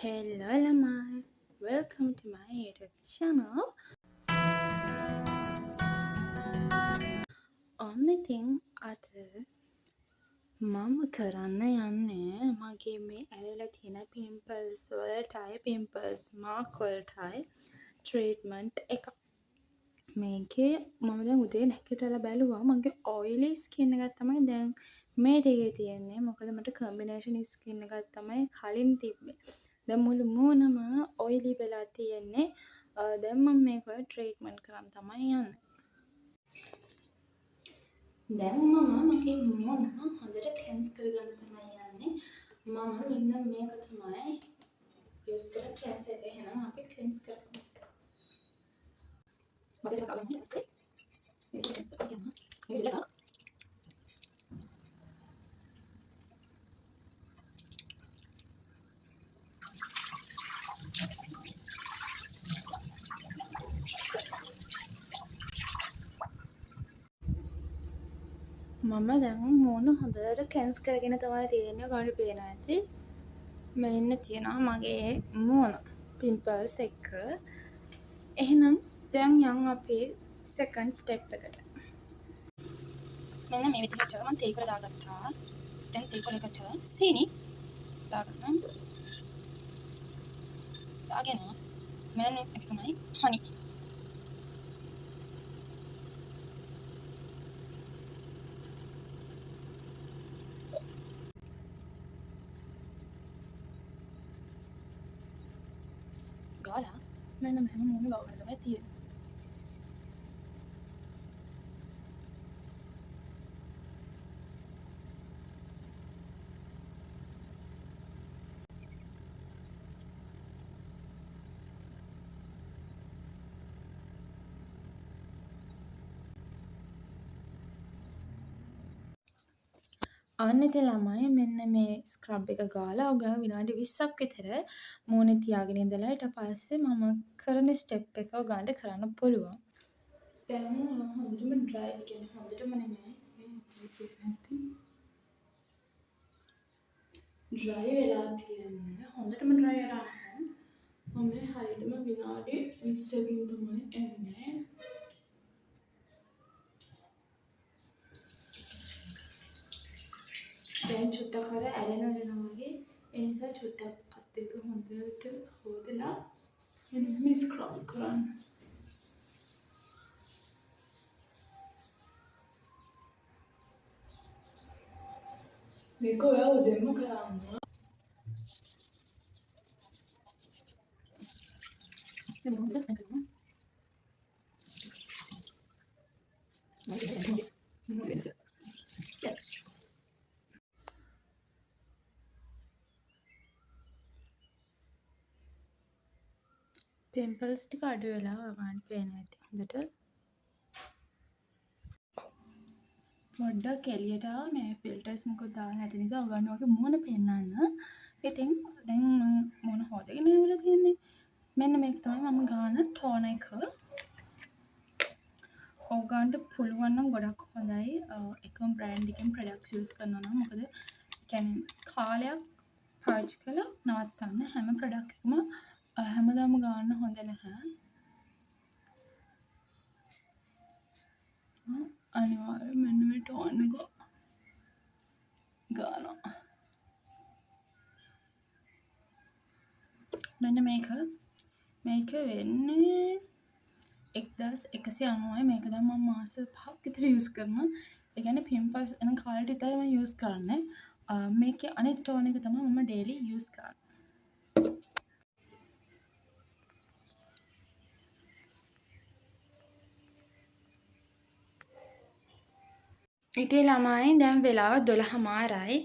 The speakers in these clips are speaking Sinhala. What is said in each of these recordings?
Hello lamai, welcome to my YouTube channel. Only thing අද මම කරන්න යන්නේ මගේ මේ ඇවිල්ලා තියෙන පිම්පල්ස් වලටයි පිම්පල්ස් මාක් වලටයි ට්‍රීට්මන්ට් එක. මේකේ මම දැන් උදේ නැගිටලා බැලුවා මගේ ඔයිලි ස්කින් එකක් තමයි දැන් මේ ටිකේ තියෙන්නේ. මොකද මට කම්බිනේෂන් ස්කින් එකක් තමයි කලින් තිබ්බේ. දැන් මුළු මූණම ඔයිලි වෙලා තියෙන්නේ. දැන් මම මේක ට්‍රීට්මන්ට් කරන් තමයි යන්නේ. දැන් මම මගේ මූණ හොඳට ක්ලෙන්ස් කරගන්න තමයි යන්නේ. මම මෙන්න මේක තමයි යූස් කරන ක්ලෙන්ස් එක. එහෙනම් අපි ක්ලෙන්ස් කරමු. බබල් එකක් ගන්න ඊපස්සේ මේක ක්ලෙන්ස් කරගන්න. මේක මම දැන් මූණ හොඳට ක්ලෙන්ස් කරගෙන තමයි තියෙන්නේ. ඔයාලට පේනවා ඇති. මෙන්න තියෙනවා මගේ මූණ පිම්පල්ස් එක. එහෙනම් දැන් යමු අපි සෙකන්ඩ් ස්ටෙප් එකට. මෙන්න මේ විදිහට මම තේ කොළ දාගත්තා. දැන් තේ කොළකට සීනි දාගන්න. දාගෙන මෙන්න එක තමයි හනි. ගාලා මෙන්න මෙහෙම මූණ ගාවන්න තමයි තියෙන්නේ. අන්න ඉතින් ළමයි මෙන්න මේ ස්ක්‍රබ් එක ගාලා ඔග විනාඩි 20ක් විතර මූණේ තියාගෙන ඉඳලා ඊට පස්සේ මම කරන ස්ටෙප් එක ඔයගන්ට කරන්න පුළුවන්. දැන් හොඳටම ඩ්‍රයි කියන්නේ හොඳටම නෙමෙයි ඩ්‍රයි වෙලා තියෙන්නේ. හොඳටම ඩ්‍රයි වෙලා නැහැ. මම හරියටම විනාඩි 20කින් තමයි එන්නේ. දැන් චුට්ටක් අර ඇලෙනවා වගේ. ඒ නිසා චුට්ටක් අත් දෙක හොඳට හොදලා මෙන්න මේ ස්ක්‍රබ් කරන්න. මේක ඔයා උදේම කරන්න. පිම්පල්ස් ටික අඩු වෙලා ඔයගන්ට පේනවා ඇති හොඳට. පොඩ්ඩක් එළියට මේ ෆිල්ටර්ස් මොකද දාලා නැති නිසා ඔයගන්ට වගේ මූණ පෙන්නන්න. ඉතින් දැන් මම මූණ හොදගෙන ඉවරලා තියෙන්නේ. මෙන්න මේක තමයි මම ගාන ටෝනර් එක. ඔයගන්ට පුළුවන් නම් ගොඩක් හොඳයි එකම බ්‍රෑන්ඩ් එකකින් ප්‍රොඩක්ට්ස් යූස් කරනවා නම්. මොකද කියන්නේ කාලයක් පාවිච්චි කළා නවත්තන්න හැම ප්‍රොඩක්ට් එකම හැමදාම ගන්න හොඳ නැහැ. අනිවාර්යෙන් මෙන්න මේ ටෝන් එක ගන්නවා. මෙන්න මේක වෙන්නේ 1190යි. මේක දැන් මම මාස 5ක් විතර යූස් කරනවා. ඒ කියන්නේ පිම්පල්ස් එන කාලෙට විතරයි මම යූස් කරන්නේ. මේකේ අනිත් ටෝන් එක තමයි මම ඩේලි යූස් කරන්නේ. ඉතින් ළමයි දැන් වෙලාව 12:00යි.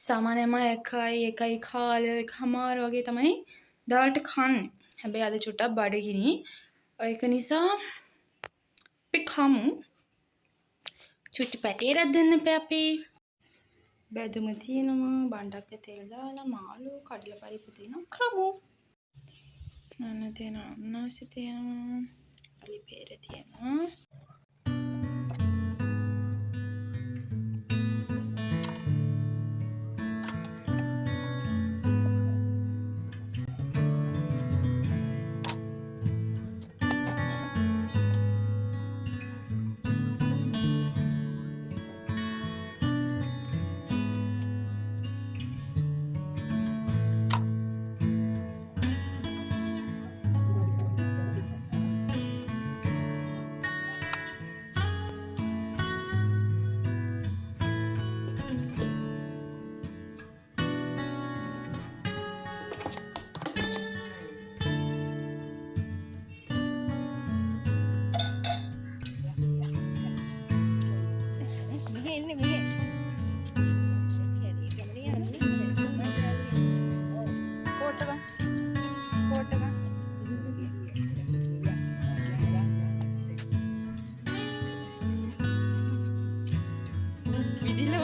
සාමාන්‍යයෙන්ම 1:00 වගේ තමයි දවල්ට කන්නේ. හැබැයි අද චුට්ටක් බඩගිනි. ඒක නිසා අපි කමු. චුටි පැටියටත් දෙන්න එපා අපි. බැදුම තියෙනවා, බණ්ඩක්ක තෙල් දාලා, මාළු, කඩල පරිප්පු තියෙනවා. කමු. නන්න තියෙනවා, අන්නාසි තියෙනවා, අලි පෙර තියෙනවා.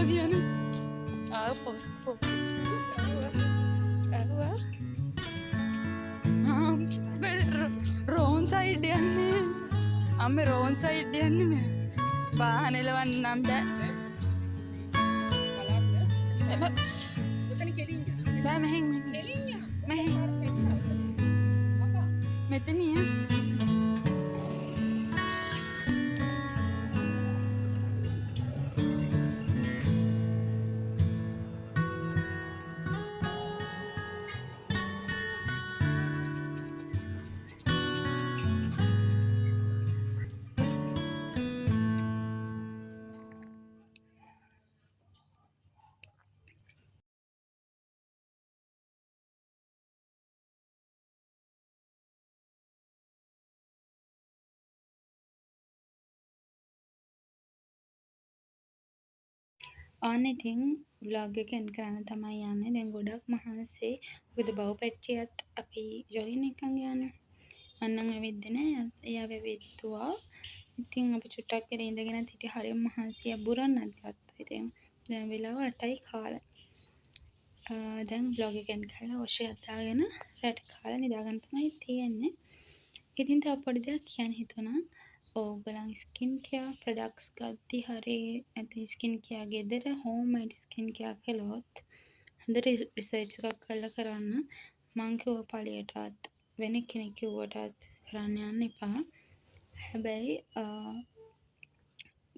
කියන පොස් රෝන් සයිඩ් යන්නේ අම්ම රෝන් සයිඩ් යන්නේ මේ වාහනෙලවන්නම් බෑ බෑ මෙහෙන් මෙතනිය ඔන්න ඉතින් vlog එක එන්ඩ් කරන්න තමයි යන්නේ. දැන් ගොඩක් මහන්සි. මොකද බව් පැට්ටියත් අපි ජොයින් එකන් යන්නේ. මන්නම් ඇවිද්දේ නෑ. එයාව ඇවිත්තුවා. ඉතින් අපි චුට්ටක් ඉර ඉඳගෙන හිටියේ හරියම මහන්සි. අබුරන්නත් ගත්තා. ඉතින් දැන් වෙලාව 8යි කාලේ. දැන් vlog එක එන්ඩ් කරලා ඔෂේ අතාගෙන රැට කාලා නිදාගන්න තමයි තියෙන්නේ. ඉතින් තව පොඩි දෙයක් කියන්න හිතුණා. ඕගලන් ස්කින් කෙයා ප්‍රොඩක්ට්ස් ගත්ති හරි නැත්නම් ස්කින් කෙයා ගෙදර හෝම්මේඩ් ස්කින් කෙයා කළොත් හොඳට රිසර්ච් එකක් කරලා කරන්න. මං කිව්ව පළියටත් වෙන කෙනෙක් කිව්වටත් කරන්න යන්න එපා. හැබැයි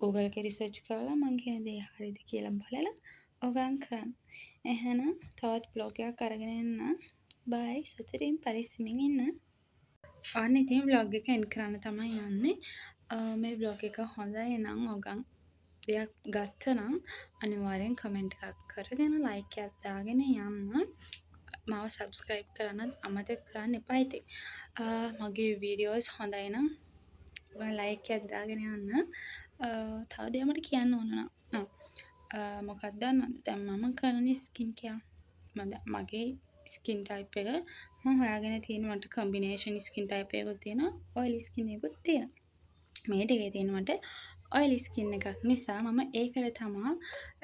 Google එකේ රිසර්ච් කරලා මං කියන දේ හරිද කියලා බලලා ඕගලන් කරන්න. එහෙනම් තවත් vlog එකක් අරගෙන එන්න. බයි සතුටින් පරිස්සමින් ඉන්න. අන්න ඉතින් vlog එක එන්ඩ් කරන්න තමයි යන්නේ. මේ vlog එක හොඳයි නම් ඔයගන් දෙයක් ගත්තනම් අනිවාර්යෙන් කමෙන්ට් එකක් කරගෙන ලයික් එකක් දාගෙන යන්න. මාව subscribe කරන්නත් අමතක කරන්න එපා ඉතින්. මගේ වීඩියෝස් හොඳයි නම් ඔයගන් ලයික් එකක් දාගෙන යන්න. තව දෙයක් මට කියන්න ඕන නම් මොකක්ද දන්නවද? දැන් මම කරන ස්කින් කෙයා මගේ ස්කින් ටයිප් එක මම හොයාගෙන තියෙන මට කම්බිනේෂන් ස්කින් ටයිප් එකකුත් තියෙනවා ඔයිලි ස්කින් එකකුත් තියෙනවා. මේ දෙකේ තියෙන මට ඔයිලි ස්කින් එකක් නිසා මම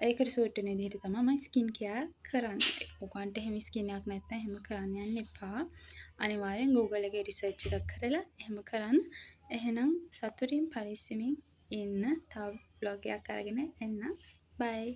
ඒකට සූට් වෙන විදිහට තමයි මම ස්කින් කෙයා කරන්නේ. ඔයගන්ට එහෙම ස්කින් එකක් නැත්නම් එහෙම කරන්න යන්න එපා. අනිවාර්යෙන් Google එකේ රිසර්ච් එකක් කරලා එහෙම කරන්න. එහෙනම් සතුටින් පරිස්සමින් ඉන්න. තව vlog එකක් අරගෙන එන්න. බයි.